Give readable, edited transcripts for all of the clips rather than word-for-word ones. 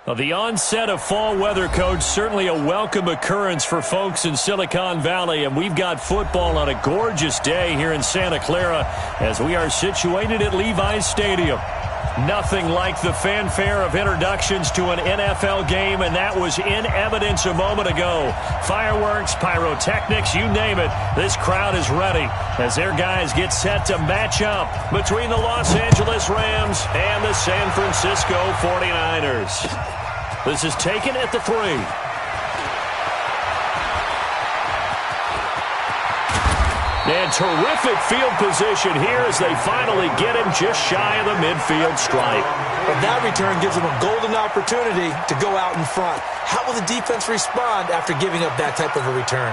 Well, the onset of fall weather, Coach, certainly a welcome occurrence for folks in Silicon Valley, and we've got football on a gorgeous day here in Santa Clara as we are situated at Levi's Stadium. Nothing like the fanfare of introductions to an NFL game, and that was in evidence a moment ago. Fireworks, pyrotechnics, you name it, this crowd is ready as their guys get set to match up between the Los Angeles Rams and the San Francisco 49ers. This is taken at the 3. And terrific field position here as they finally get him just shy of the midfield stripe. But that return gives them a golden opportunity to go out in front. How will the defense respond after giving up that type of a return?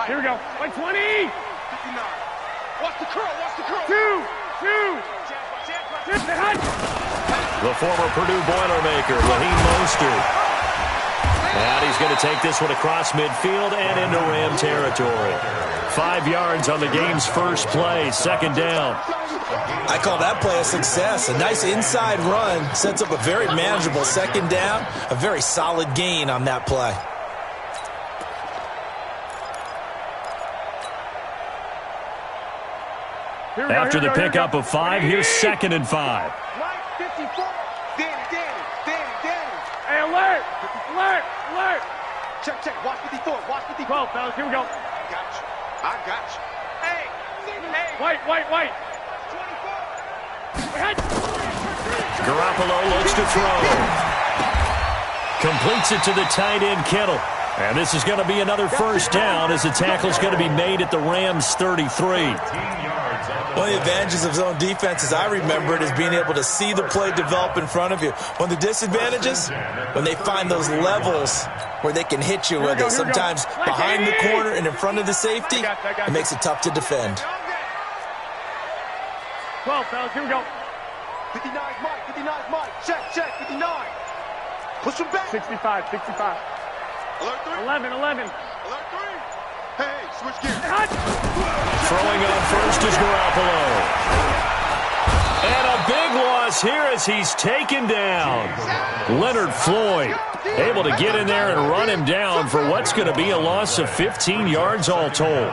Here we go. Like 20. 59. Watch the curl. Watch the curl. Two. The former Purdue Boilermaker, Raheem Mostert. And he's going to take this one across midfield and into Ram territory. 5 yards on the game's first play, second down. I call that play a success. A nice inside run sets up a very manageable second down. A very solid gain on that play. After the pickup of 5, here's 2nd and 5. 54. Danny. Hey, alert. Check. Watch 54. 12, fellas. Here we go. I got you. Hey. White. 24. Garoppolo looks to throw. Completes it to the tight end, Kittle. And this is going to be another first down as the tackle's going to be made at the Rams' 33. One of the advantages of zone defense, as I remember it, is being able to see the play develop in front of you. One of the disadvantages, when they find those levels where they can hit you with it, sometimes behind the corner and in front of the safety, it makes it tough to defend. 12, fellas, here we go. 59 Mike. Check, 59. Push him back. 65. Alert 3. 11. Alert 3. Hey, switch gears. Throwing on first is Garoppolo. And a big loss here as he's taken down. Leonard Floyd able to get in there and run him down for what's going to be a loss of 15 yards all told.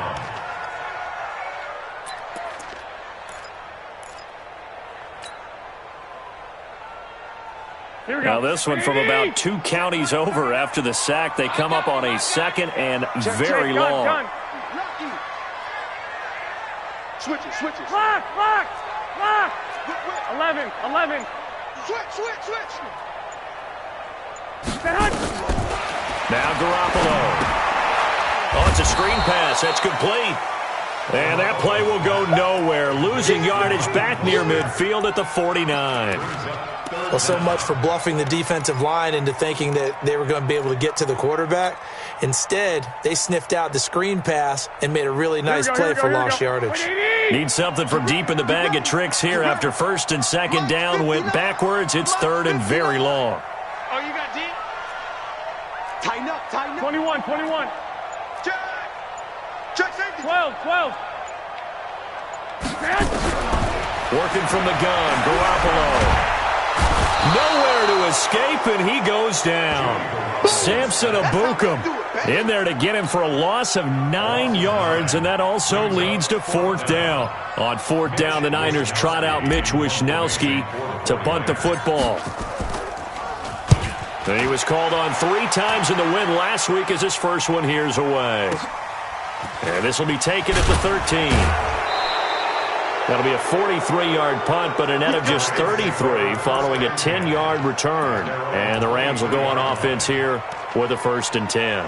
Now this one from about 2 counties over after the sack. They come up on a 2nd and very long. Switches. Lock. 11. Switch. Now Garoppolo. Oh, it's a screen pass. That's complete. And that play will go nowhere. Losing yardage back near midfield at the 49. Well, so much for bluffing the defensive line into thinking that they were going to be able to get to the quarterback. Instead, they sniffed out the screen pass and made a really nice play for lost yardage. Need something from deep in the bag of tricks here after 1st and 2nd down. Went backwards. It's 3rd and very long. Oh, you got deep? Tighten up. 21. Check safety. 12. Working from the gun, Garoppolo. Nowhere to escape, and he goes down. Samson Abukum in there to get him for a loss of 9 yards, and that also leads to 4th down. On 4th down, the Niners trot out Mitch Wishnowski to punt the football. And he was called on 3 times in the win last week as his first one here's away. And this will be taken at the 13. That'll be a 43-yard punt, but a net of just 33 following a 10-yard return. And the Rams will go on offense here with a 1st and 10.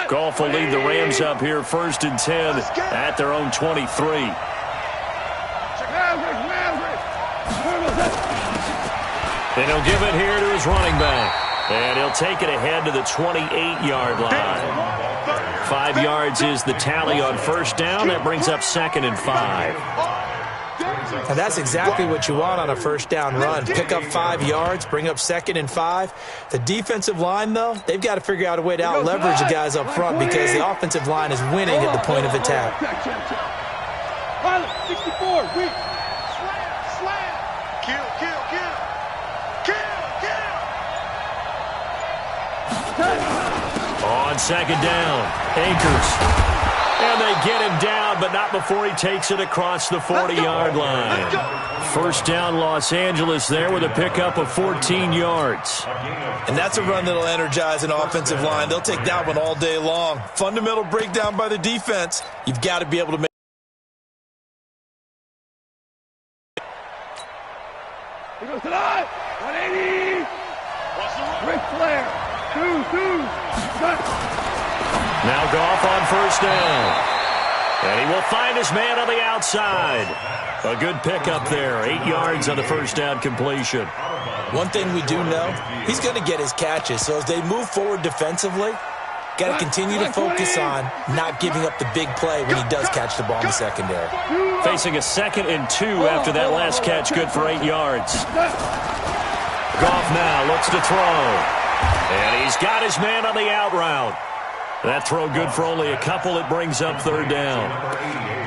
Goff will lead the Rams up here 1st and 10 at their own 23. And he'll give it here to his running back. And he'll take it ahead to the 28-yard line. 5 yards is the tally on first down. That brings up 2nd and 5. And that's exactly what you want on a first down run. Pick up 5 yards, bring up 2nd and 5. The defensive line, though, they've got to figure out a way to out-leverage the guys up front because the offensive line is winning at the point of attack. 64, weak. Slam. Kill. On 2nd down, Akers. And they get him down, but not before he takes it across the 40-yard line. First down, Los Angeles there with a pickup of 14 yards. And that's a run that'll energize an offensive line. They'll take that one all day long. Fundamental breakdown by the defense. You've got to be able to make. He goes to the 180. Ric Flair. 2. Now Goff on first down. And he will find his man on the outside. A good pickup there. 8 yards on the first down completion. One thing we do know, he's going to get his catches. So as they move forward defensively, got to continue to focus on not giving up the big play when he does catch the ball in the secondary. Facing a 2nd and 2 after that last catch, good for 8 yards. Goff now looks to throw. And he's got his man on the out route. That throw good for only a couple. It brings up 3rd down.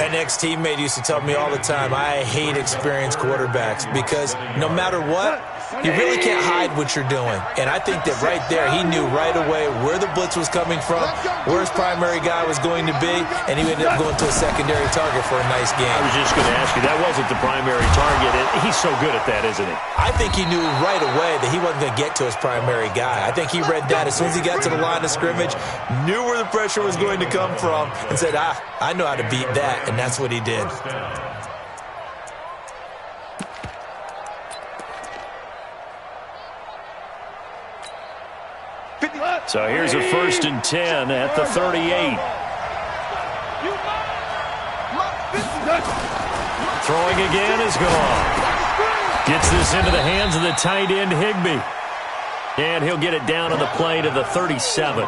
An ex-teammate used to tell me all the time, I hate experienced quarterbacks because no matter what, you really can't hide what you're doing. And I think that right there, he knew right away where the blitz was coming from, where his primary guy was going to be, and he ended up going to a secondary target for a nice game. I was just going to ask you, that wasn't the primary target. He's so good at that, isn't he? I think he knew right away that he wasn't going to get to his primary guy. I think he read that as soon as he got to the line of scrimmage, knew where the pressure was going to come from, and said, I know how to beat that, and that's what he did. So here's a 1st and 10 at the 38. Throwing again is gone. Gets this into the hands of the tight end, Higbee. And he'll get it down on the play to the 37.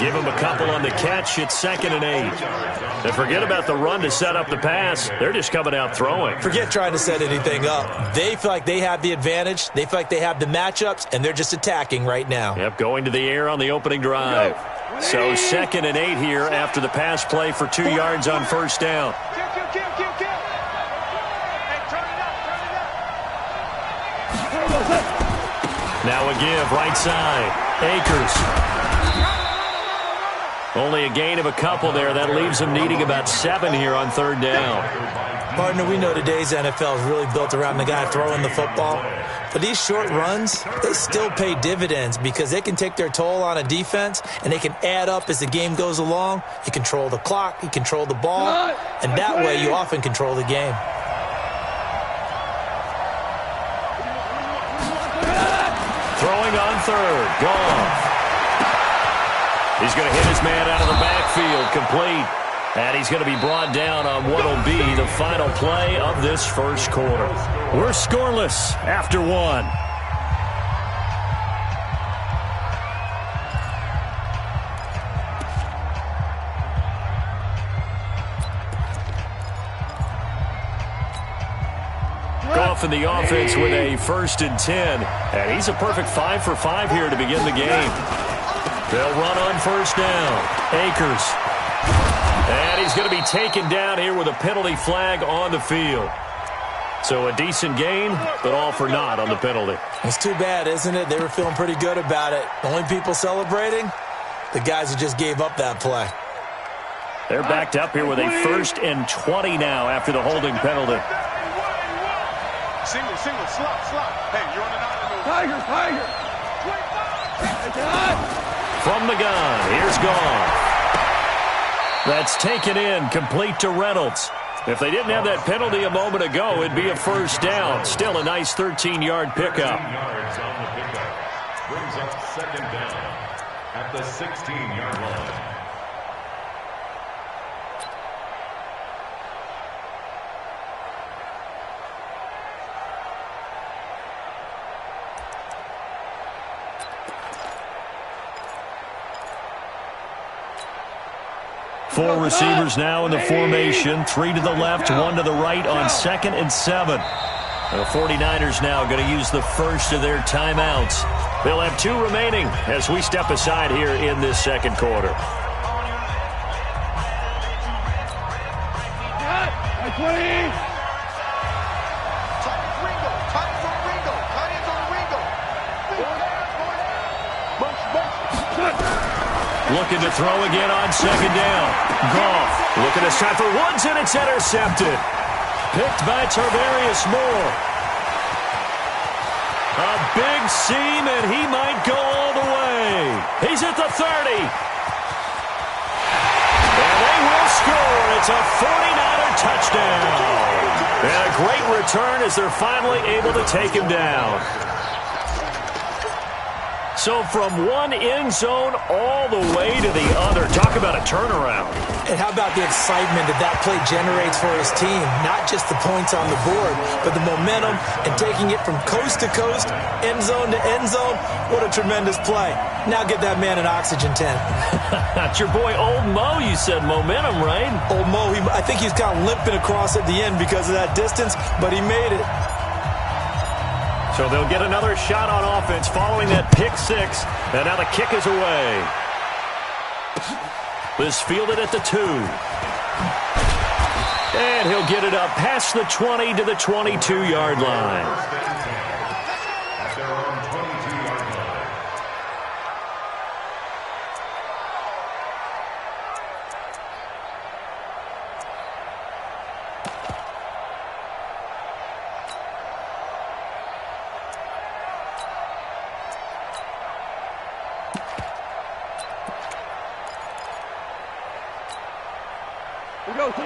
Give him a couple on the catch. It's 2nd and 8. And forget about the run to set up the pass. They're just coming out throwing. Forget trying to set anything up. They feel like they have the advantage. They feel like they have the matchups, and they're just attacking right now. Yep, going to the air on the opening drive. So 2nd and 8 here after the pass play for 2 yards on first down. Now a give, right side. Akers. Only a gain of a couple there. That leaves him needing about 7 here on 3rd down. Partner, we know today's NFL is really built around the guy throwing the football. But these short runs, they still pay dividends because they can take their toll on a defense, and they can add up as the game goes along. You control the clock, you control the ball, and that way you often control the game. Throwing on 3rd. Goff. He's going to hit his man out of the backfield. Complete. And he's going to be brought down on what will be the final play of this first quarter. We're scoreless after 1. Goff in the offense with a 1st and 10. And he's a perfect 5 for 5 here to begin the game. They'll run on first down. Akers. And he's going to be taken down here with a penalty flag on the field. So a decent gain, but all for naught on the penalty. It's too bad, isn't it? They were feeling pretty good about it. The only people celebrating, the guys who just gave up that play. They're backed up here with a 1st and 20 now after the holding penalty. Single, slot. Hey, you're on the 9. Tiger. From the gun, here's Goff. That's taken in, complete to Reynolds. If they didn't have that penalty a moment ago, it'd be a first down. Still a nice 13-yard pickup. Brings up 2nd down at the 16-yard line. 4 receivers now in the formation. 3 to the left, 1 to the right on 2nd and 7. The 49ers now going to use the first of their timeouts. They'll have 2 remaining as we step aside here in this second quarter. Looking to throw again on 2nd down. Goff looking to set for Woods, and it's intercepted. Picked by Tarvarius Moore. A big seam, and he might go all the way. He's at the 30. And they will score. It's a 49er touchdown. And a great return as they're finally able to take him down. So from one end zone all the way to the other. Talk about a turnaround. And how about the excitement that play generates for his team? Not just the points on the board, but the momentum and taking it from coast to coast, end zone to end zone. What a tremendous play. Now get that man an oxygen tent. That's your boy Old Mo. You said momentum, right? Old Mo, I think he's kind of limping across at the end because of that distance, but he made it. So they'll get another shot on offense following that pick 6. And now the kick is away. This fielded at the 2. And he'll get it up past the 20 to the 22-yard line.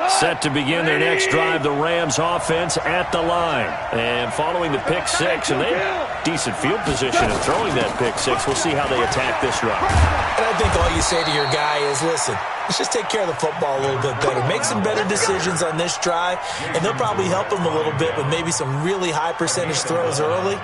Set to begin their next drive, the Rams offense at the line. And following the pick 6, and they have decent field position in throwing that pick 6. We'll see how they attack this drive. And I think all you say to your guy is, listen, let's just take care of the football a little bit better. Make some better decisions on this drive, and they'll probably help him a little bit with maybe some really high percentage throws early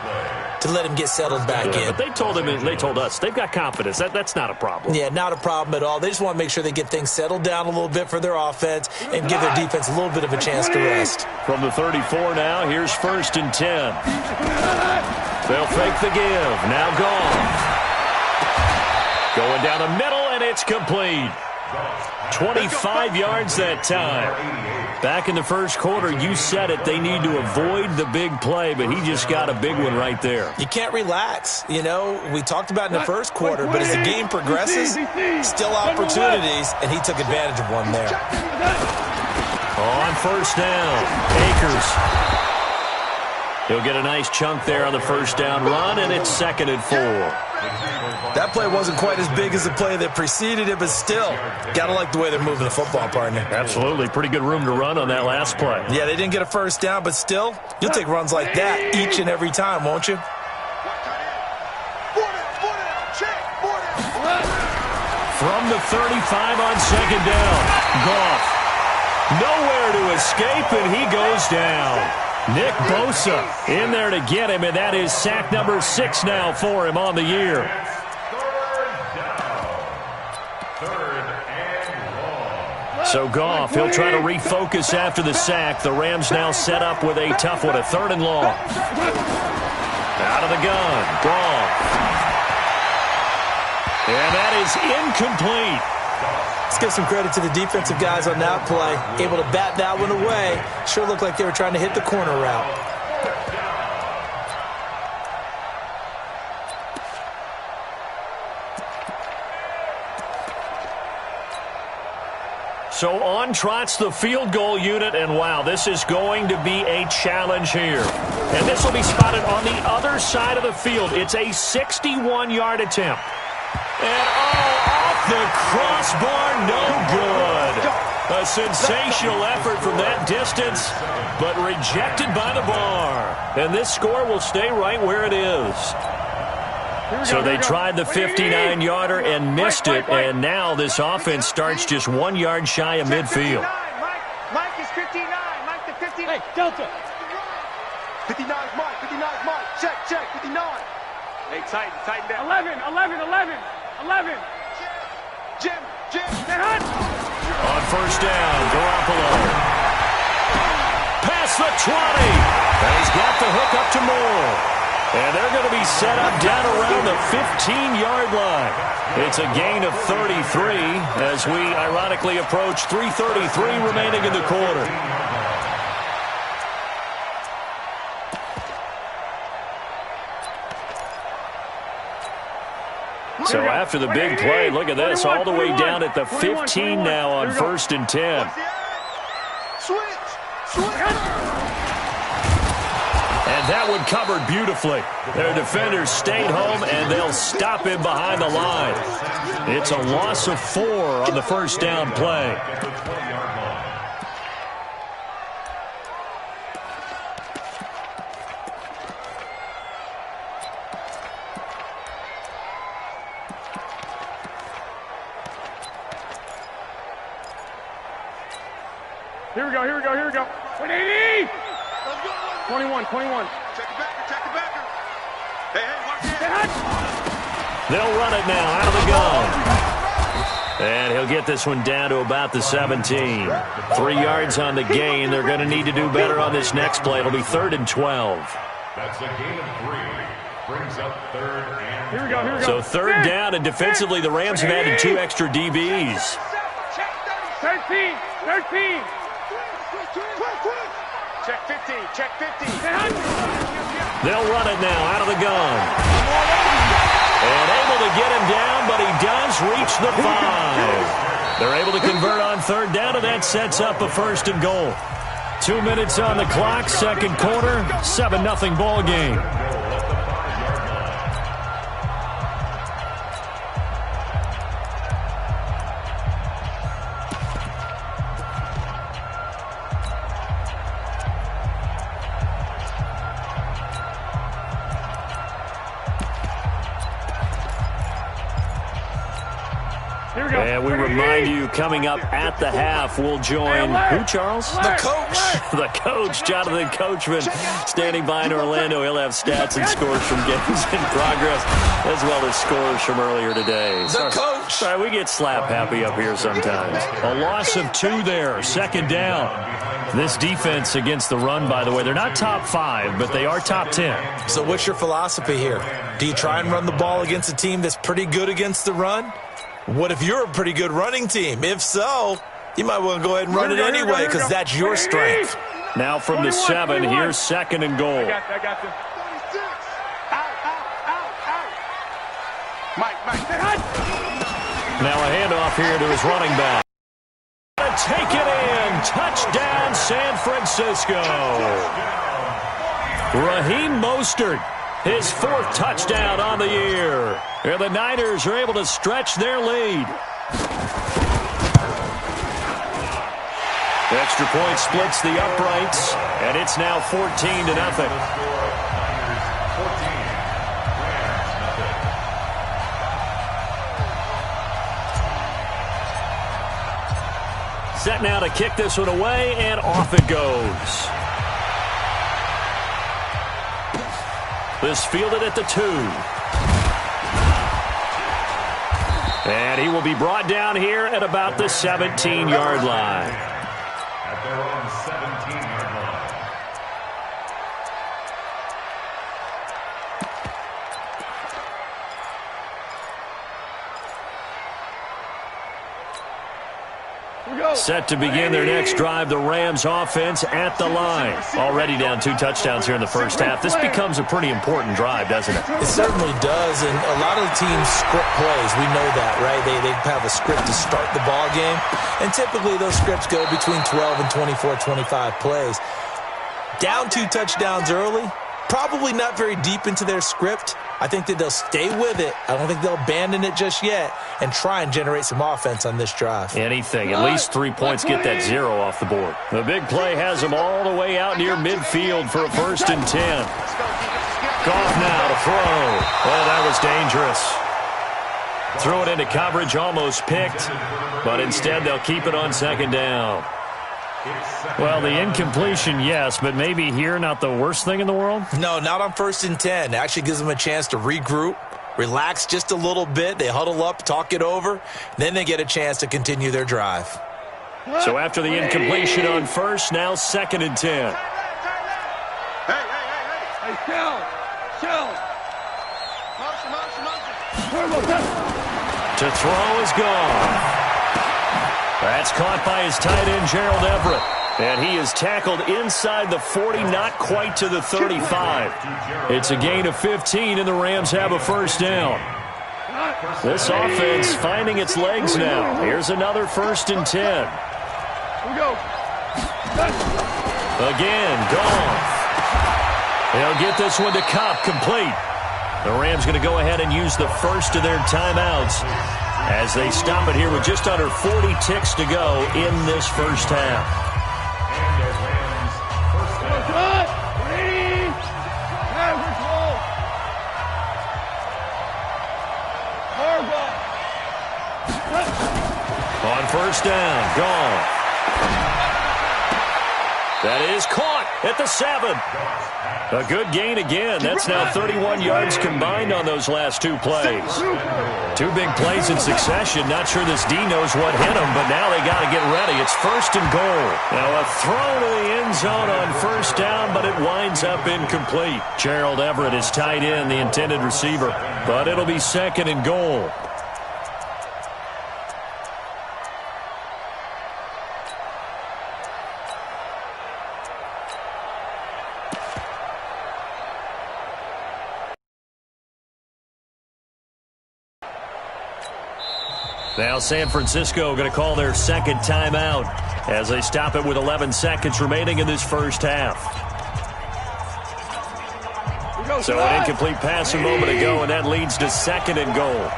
to let him get settled back in. But they told him, and they told us, they've got confidence. That's not a problem. Yeah, not a problem at all. They just want to make sure they get things settled down a little bit for their offense and give their defense a little bit of a chance to rest. From the 34 now, here's 1st and 10. They'll fake the give. Now gone. Going down the middle, and it's complete. 25 yards that time. Back in the first quarter, you said it, they need to avoid the big play, but he just got a big one right there. You can't relax. You know, we talked about in the first quarter, but as the game progresses, still opportunities, and he took advantage of one there. On 1st down, Akers. He'll get a nice chunk there on the 1st down run, and it's 2nd and 4. That play wasn't quite as big as the play that preceded it, but still, gotta like the way they're moving the football, partner. Absolutely. Pretty good room to run on that last play. Yeah, they didn't get a 1st down, but still, you'll take runs like that each and every time, won't you? From the 35 on 2nd down, Goff. Nowhere to escape, and he goes down. Nick Bosa in there to get him, and that is sack number 6 now for him on the year. So Goff, he'll try to refocus after the sack. The Rams now set up with a tough one, a 3rd and long. Out of the gun, Goff. And that is incomplete. Let's give some credit to the defensive guys on that play. Able to bat that one away. Sure looked like they were trying to hit the corner route. So on trots the field goal unit, and wow, this is going to be a challenge here. And this will be spotted on the other side of the field. It's a 61-yard attempt. And off the crossbar, no good. A sensational effort from that distance, but rejected by the bar. And this score will stay right where it is. So they tried the 59-yarder and missed it, and now this offense starts just 1 yard shy of midfield. Mike is 59. Mike the 59. Hey, Delta. 59 is Mike. 59 is Mike. Check, 59. Hey, tighten down. 11. On first down. Garoppolo. Past the 20. And he's got the hook up to Moore. And they're going to be set up down around the 15-yard line. It's a gain of 33 as we ironically approach 3:33 remaining in the quarter. So after the big play, look at this, all the way down at the 15 now on 1st and 10. And that one covered beautifully. Their defenders stayed home, and they'll stop him behind the line. It's a loss of 4 on the first down play. Here we go, here we go, here we go. 180! 21. Check the backer. Hey, watch it. They'll run it now out of the gun. And he'll get this one down to about the 17. 3 yards on the gain. They're going to need to do better on this next play. It'll be 3rd and 12. That's a gain of 3. Brings up 3rd and Here we go. So 3rd down, and defensively the Rams have added 2 extra DBs. 13. Check 50. They'll run it now out of the gun. And able to get him down, but he does reach the 5. They're able to convert on 3rd down, and that sets up a 1st and goal. 2 minutes on the clock, 2nd quarter, 7-0 ball game. And we remind you, coming up at the half, we'll join who, Charles? The coach. The coach, Jonathan Coachman, standing by in Orlando. He'll have stats and scores from games in progress, as well as scores from earlier today. The coach. Sorry, we get slap happy up here sometimes. A loss of 2 there, 2nd down. This defense against the run, by the way, they're not top 5, but they are top 10. So what's your philosophy here? Do you try and run the ball against a team that's pretty good against the run? What if you're a pretty good running team? If so, you might want to go ahead and run it anyway because that's your strength. Now from the 7, here's 2nd and goal. I got you. Out. Mike. Now a handoff here to his running back. Take it in. Touchdown, San Francisco. Raheem Mostert, his 4th touchdown on the year. And the Niners are able to stretch their lead. The extra point splits the uprights, and it's now 14-0. Set now to kick this one away, and off it goes. This fielded at the 2. And he will be brought down here at about the 17-yard line. At their own 17-yard line. Set to begin their next drive, the Rams offense at the line. Already down 2 touchdowns here in the first half. This becomes a pretty important drive, doesn't it? It certainly does, and a lot of the teams script plays. We know that, right? They have a script to start the ball game, and typically those scripts go between 12 and 24, 25 plays. Down 2 touchdowns early, probably not very deep into their script. I think that they'll stay with it. I don't think they'll abandon it just yet and try and generate some offense on this drive. Anything. At least 3 points, get that 0 off the board. The big play has them all the way out near midfield for a 1st and 10. Goff now to throw. Oh, that was dangerous. Threw it into coverage, almost picked, but instead they'll keep it on 2nd down. Well, the incompletion, yes, but maybe here not the worst thing in the world? No, not on 1st and 10. It actually gives them a chance to regroup, relax just a little bit. They huddle up, talk it over. Then they get a chance to continue their drive. So after the incompletion on first, now 2nd and 10. Hey, chill. To throw is gone. That's caught by his tight end, Gerald Everett. And he is tackled inside the 40, not quite to the 35. It's a gain of 15, and the Rams have a first down. This offense finding its legs now. Here's another 1st and 10. Here we go. Again, Goff. They'll get this one to Cobb, complete. The Rams going to go ahead and use the first of their timeouts as they stop it here with just under 40 ticks to go in this first half. On first down, Goff. That is caught at the 7. A good gain again. That's now 31 yards combined on those last 2 plays. 2 big plays in succession. Not sure this D knows what hit him, but now they got to get ready. It's 1st and goal. Now a throw to the end zone on first down, but it winds up incomplete. Gerald Everett is tied in, the intended receiver, but it'll be 2nd and goal. Now San Francisco going to call their 2nd timeout as they stop it with 11 seconds remaining in this first half. So an incomplete pass a moment ago, and that leads to 2nd and goal.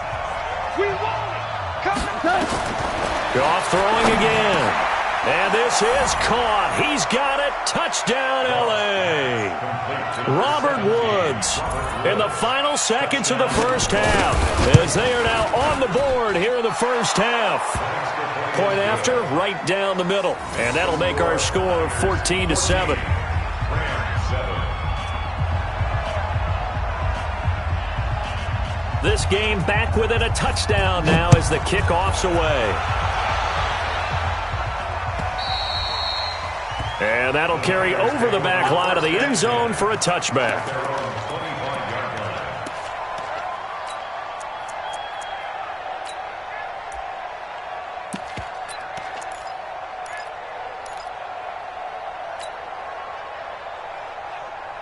Goff throwing again. And this is caught. He's got it. Touchdown, L.A. Robert Woods in the final seconds of the first half as they are now on the board here in the first half. Point after, right down the middle. And that'll make our score 14-7. This game back within a touchdown now as the kickoff's away. And that'll carry over the back line of the end zone for a touchback.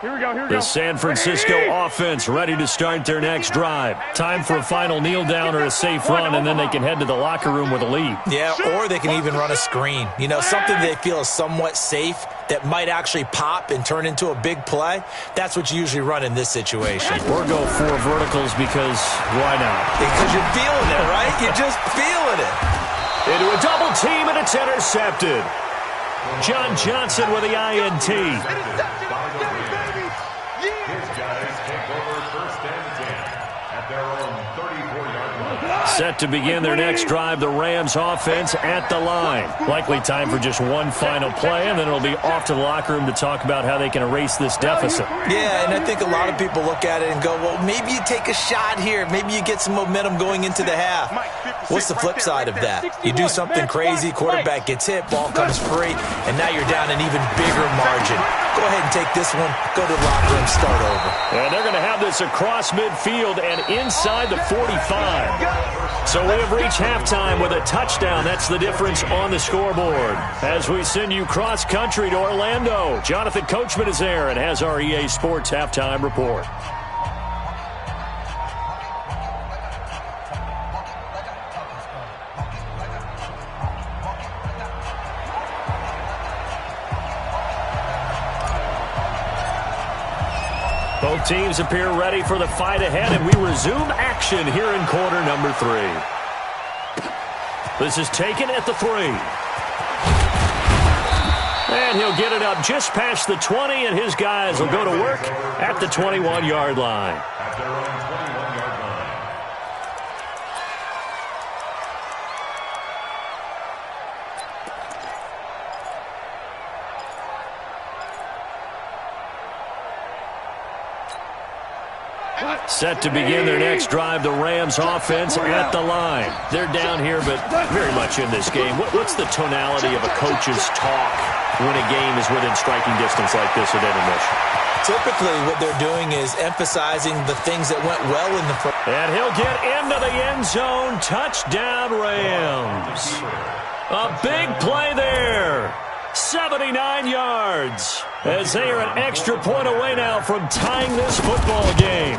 Here we go. The San Francisco offense ready to start their next drive. Time for a final kneel down or a safe run, and then they can head to the locker room with a lead. Yeah, or they can even run a screen. You know, something they feel is somewhat safe that might actually pop and turn into a big play. That's what you usually run in this situation. Or go 4 verticals because why not? Because you're feeling it, right? You're just feeling it. Into a double team, and it's intercepted. John Johnson with the INT. Set to begin their next drive, the Rams offense at the line. Likely time for just one final play, and then it'll be off to the locker room to talk about how they can erase this deficit. Yeah, and I think a lot of people look at it and go, well, maybe you take a shot here. Maybe you get some momentum going into the half. What's the flip side of that? You do something crazy, quarterback gets hit, ball comes free, and now you're down an even bigger margin. Go ahead and take this one, go to the locker room, start over. And they're going to have this across midfield and inside the 45. So we have reached halftime with a touchdown. That's the difference on the scoreboard. As we send you cross-country to Orlando, Jonathan Coachman is there and has our EA Sports halftime report. Both teams appear ready for the fight ahead, and we resume action here in quarter number 3. This is taken at the 3. And he'll get it up just past the 20, and his guys will go to work at the 21-yard line. Set to begin their next drive, the Rams offense at the line. They're down here, but very much in this game. What's the tonality of a coach's talk when a game is within striking distance like this at intermission? Typically, what they're doing is emphasizing the things that went well in the first. And he'll get into the end zone. Touchdown, Rams. A big play there. 79 yards. As they are an extra point away now from tying this football game.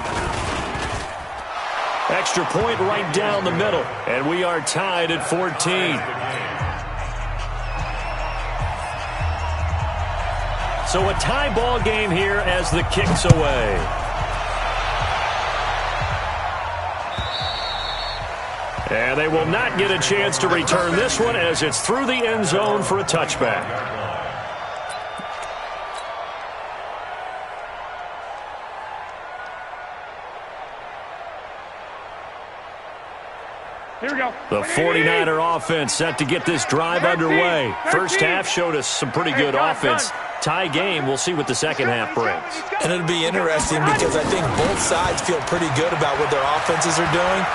Extra point right down the middle. And we are tied at 14. So a tie ball game here as the kick's away. And they will not get a chance to return this one as it's through the end zone for a touchback. Here we go. The 49er offense set to get this drive underway. First half showed us some pretty good offense. Tie game, we'll see what the second half brings. And it'll be interesting because I think both sides feel pretty good about what their offenses are doing.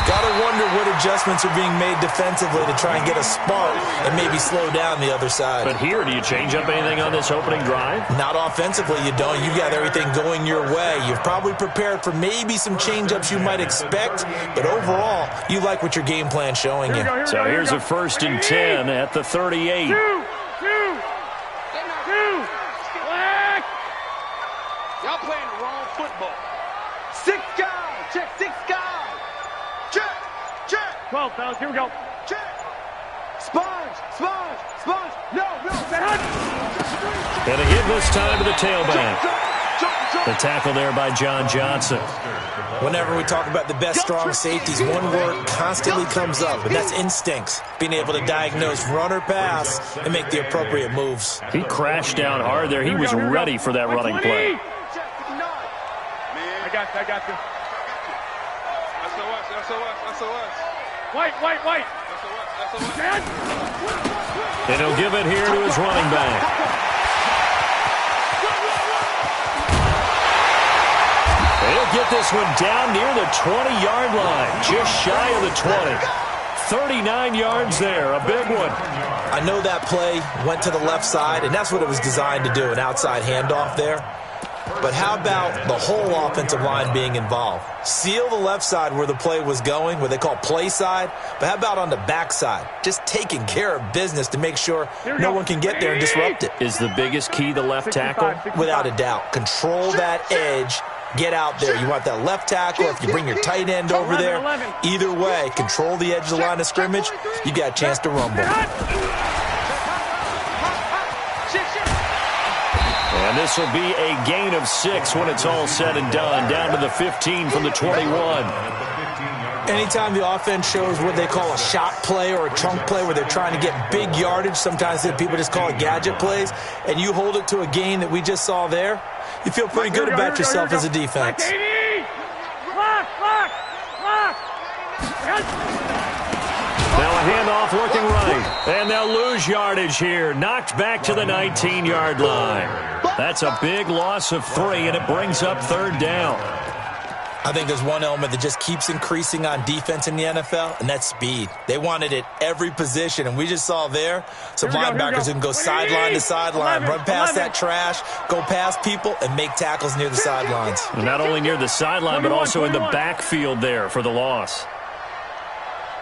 Got to wonder what adjustments are being made defensively to try and get a spark and maybe slow down the other side. But here, do you change up anything on this opening drive? Not offensively, you don't. You've got everything going your way. You've probably prepared for maybe some change-ups you might expect, but overall, you like what your game plan's showing you. So here's a 1st and 10 at the 38. Y'all playing the wrong football. 6 guys. Check 6 guys. Check. 12, fellas. Here we go. Check. Sponge. No. And a hit this time to the tailback. The tackle there by John Johnson. Whenever we talk about the best strong safeties, one word constantly comes up, and that's instincts. Being able to diagnose run or pass and make the appropriate moves. He crashed down hard there. He was ready for that running play. I got you. SOS. White. And he'll give it here to his running back. He'll get this one down near the 20-yard line, just shy of the 20. 39 yards there, a big one. I know that play went to the left side, and that's what it was designed to do, an outside handoff there. But how about the whole offensive line being involved? Seal the left side where the play was going, what they call play side. But how about on the back side? Just taking care of business to make sure no one can get there and disrupt it. Is the biggest key the left tackle? Without a doubt. Control that edge. Get out there. You want that left tackle. If you bring your tight end over there, either way, control the edge of the line of scrimmage. You got a chance to rumble. And this will be a gain of 6 when it's all said and done. Down to the 15 from the 21. Anytime the offense shows what they call a shot play or a chunk play where they're trying to get big yardage, sometimes people just call it gadget plays, and you hold it to a gain that we just saw there, you feel pretty good about yourself as a defense. Now a handoff looking right. And they'll lose yardage here. Knocked back to the 19-yard line. That's a big loss of 3, and it brings up 3rd down. I think there's one element that just keeps increasing on defense in the NFL, and that's speed. They want it at every position, and we just saw there some linebackers who can go sideline to sideline, run past that trash, go past people, and make tackles near the sidelines. Not only near the sideline, but also in the backfield there for the loss.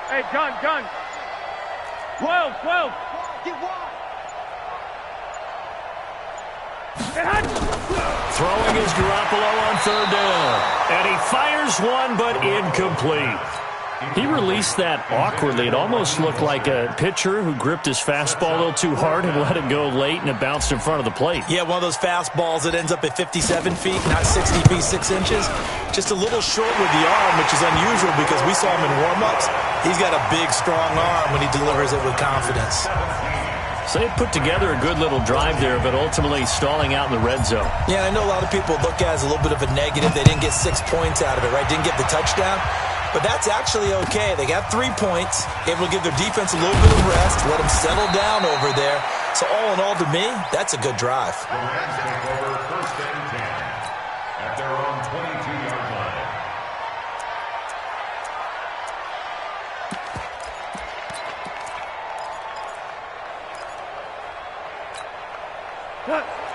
Hey, gun. 12. Get wide. Throwing is Garoppolo on 3rd down. And he fires one, but incomplete. He released that awkwardly. It almost looked like a pitcher who gripped his fastball a little too hard and let it go late, and it bounced in front of the plate. Yeah, one of those fastballs that ends up at 57 feet, not 60 feet, 6 inches. Just a little short with the arm, which is unusual because we saw him in warm-ups. He's got a big, strong arm when he delivers it with confidence. So they put together a good little drive there, but ultimately stalling out in the red zone. Yeah, I know a lot of people look at it as a little bit of a negative. They didn't get 6 points out of it, right? Didn't get the touchdown. But that's actually okay. They got 3 points, able to give their defense a little bit of rest, let them settle down over there. So all in all, to me, that's a good drive. The Rams take over 1st and 10 at their own 22-yard line.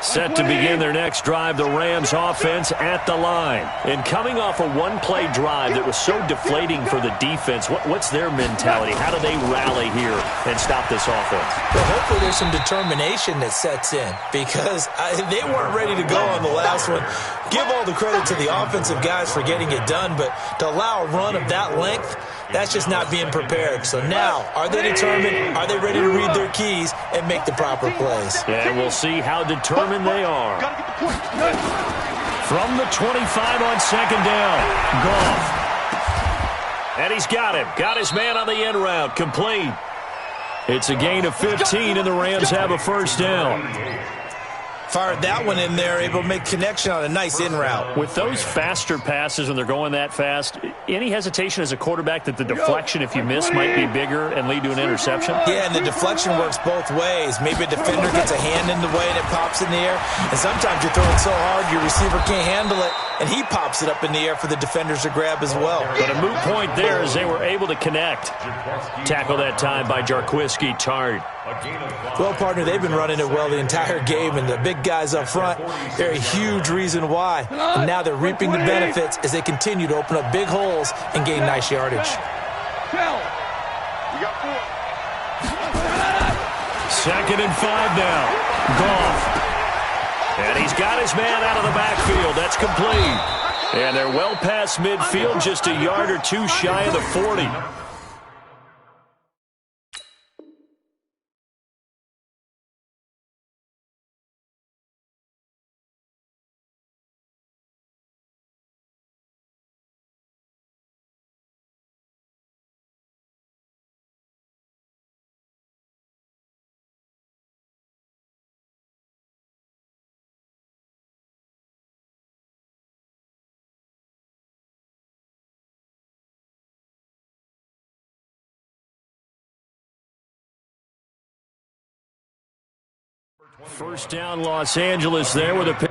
Set to begin their next drive, the Rams offense at the line. And coming off a one-play drive that was so deflating for the defense, what's their mentality? How do they rally here and stop this offense? Well, hopefully there's some determination that sets in because they weren't ready to go on the last one. Give all the credit to the offensive guys for getting it done, but to allow a run of that length, that's just not being prepared. So now, are they determined? Are they ready to read their keys and make the proper plays? And we'll see how determined they are. From the 25 on second down, Goff. And he's got him. Got his man on the end route. Complete. It's a gain of 15, and the Rams have a first down. Fired that one in there, able to make connection on a nice in route. With those faster passes when they're going that fast, any hesitation as a quarterback that the deflection, if you miss, might be bigger and lead to an interception? Yeah, and the deflection works both ways. Maybe a defender gets a hand in the way and it pops in the air. And sometimes you're throwing so hard your receiver can't handle it, and he pops it up in the air for the defenders to grab as well. But a moot point there as they were able to connect. Tackle that time by Jarquiski Tart. Well, partner, they've been running it well the entire game, and the big guys up front, they're a huge reason why. And now they're reaping the benefits as they continue to open up big holes and gain nice yardage. Second and 5 now. Goff. And he's got his man out of the backfield. That's complete. And they're well past midfield, just a yard or two shy of the 40. First down, Los Angeles there with a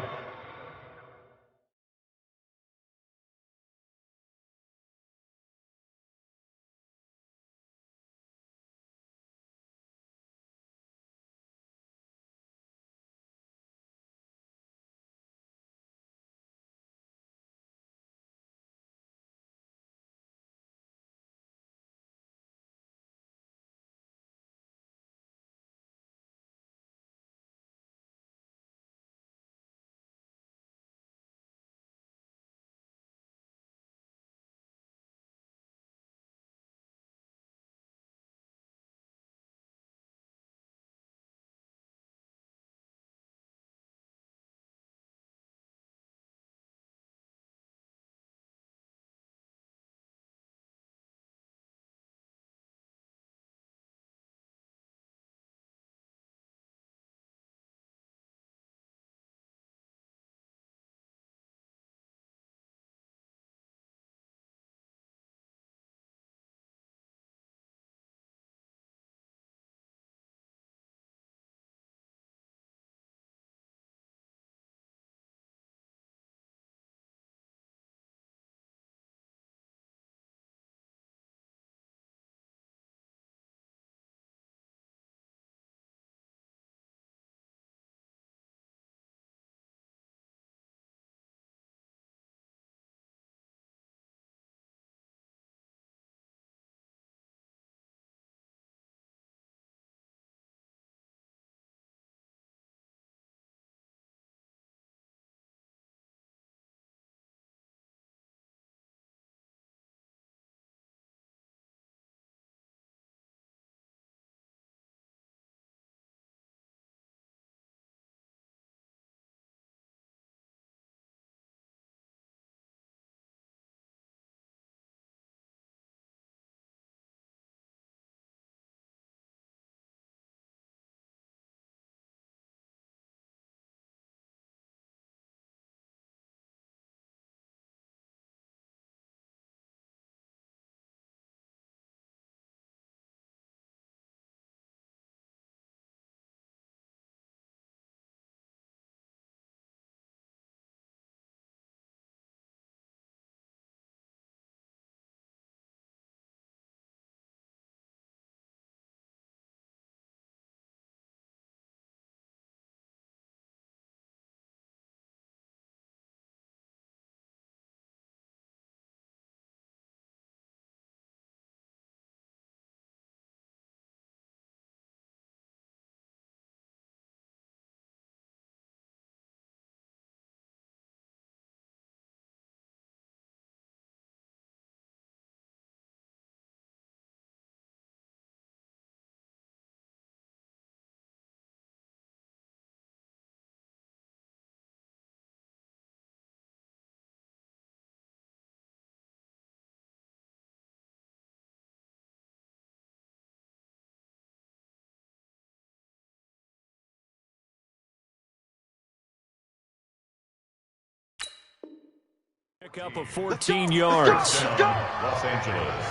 Pick up of 14 yards. Los Angeles.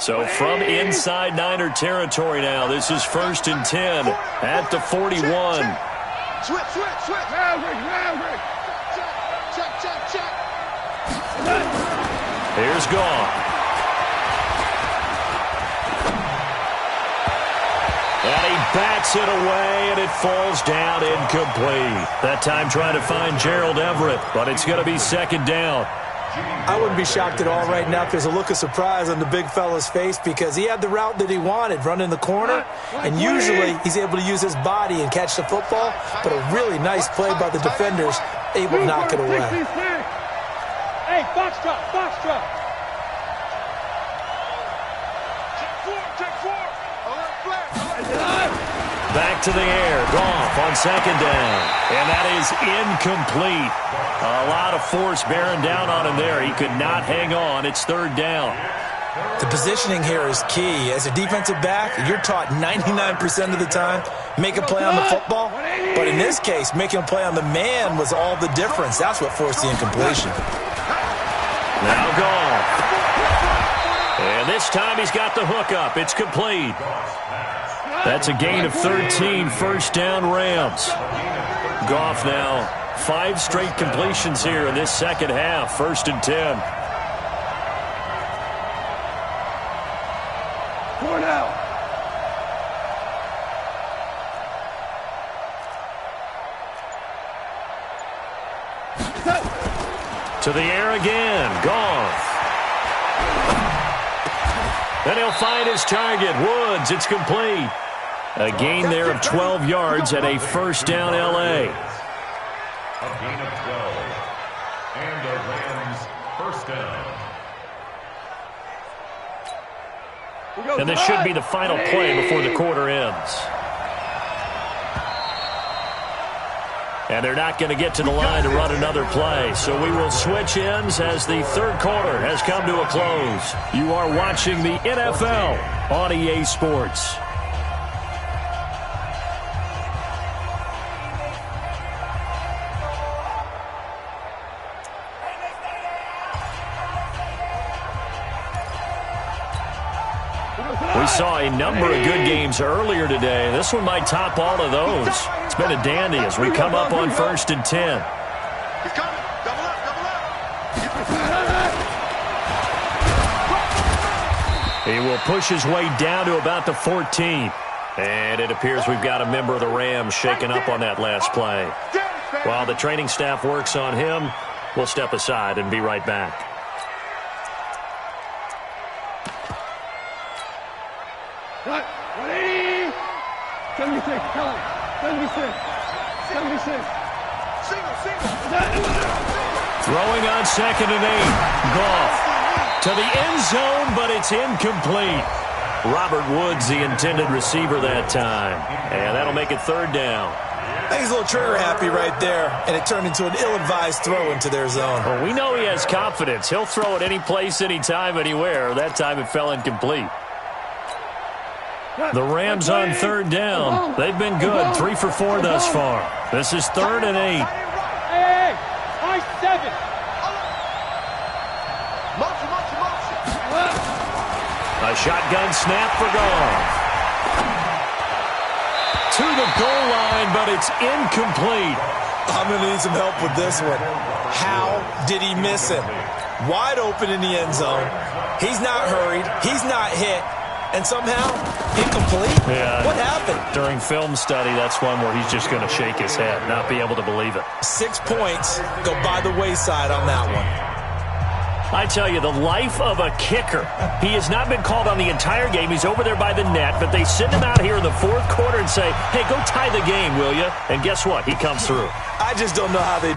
So from inside Niner territory now, this is 1st and 10 at the 41. Switch. Check. Here's Goff. And he bats it away, and it falls down incomplete. That time trying to find Gerald Everett, but it's going to be 2nd down. I wouldn't be shocked at all right now if there's a look of surprise on the big fella's face because he had the route that he wanted, running the corner, and usually he's able to use his body and catch the football, but a really nice play by the defenders, able to knock it away. Hey, box drop. Check four. Back to the air. Goff on 2nd down. And that is incomplete. A lot of force bearing down on him there. He could not hang on. It's 3rd down. The positioning here is key. As a defensive back, you're taught 99% of the time, make a play on the football. But in this case, making a play on the man was all the difference. That's what forced the incompletion. Now Goff. And this time he's got the hook up. It's complete. That's a gain of 13, 1st down Rams. Goff now 5 straight completions here in this second half, 1st and 10. Going out. To the air again. Goff. Then he'll find his target. Woods. It's complete. A gain there of 12 yards at a 1st down L.A. A gain of 12. And the Rams 1st down. And this should be the final play before the quarter ends. And they're not going to get to the line to run another play. So we will switch ends as the 3rd quarter has come to a close. You are watching the NFL on EA Sports. We saw a number of good games earlier today. This one might top all of those. It's been a dandy as we come up on 1st and 10. He's coming. Double up. He will push his way down to about the 14. And it appears we've got a member of the Rams shaken up on that last play. While the training staff works on him, we'll step aside and be right back. Cut. 180. 76. Tell him. 76. Single. Throwing on 2nd and 8. Goff to the end zone, but it's incomplete. Robert Woods, the intended receiver that time. And that'll make it 3rd down. I think he's a little trigger happy right there, and it turned into an ill-advised throw into their zone. Well, we know he has confidence. He'll throw it any place, anytime, anywhere. That time it fell incomplete. The Rams on 3rd down. They've been good, 3 for 4 thus far. This is 3rd and 8. Hey, I-7. Motion. A shotgun snap for Goff. To the goal line, but it's incomplete. I'm going to need some help with this one. How did he miss it? Wide open in the end zone. He's not hurried. He's not hit. And somehow, incomplete? Yeah. What happened? During film study, that's one where he's just going to shake his head, not be able to believe it. 6 points go by the wayside on that one. I tell you, the life of a kicker. He has not been called on the entire game. He's over there by the net, but they send him out here in the 4th quarter and say, hey, go tie the game, will you? And guess what? He comes through. I just don't know how they...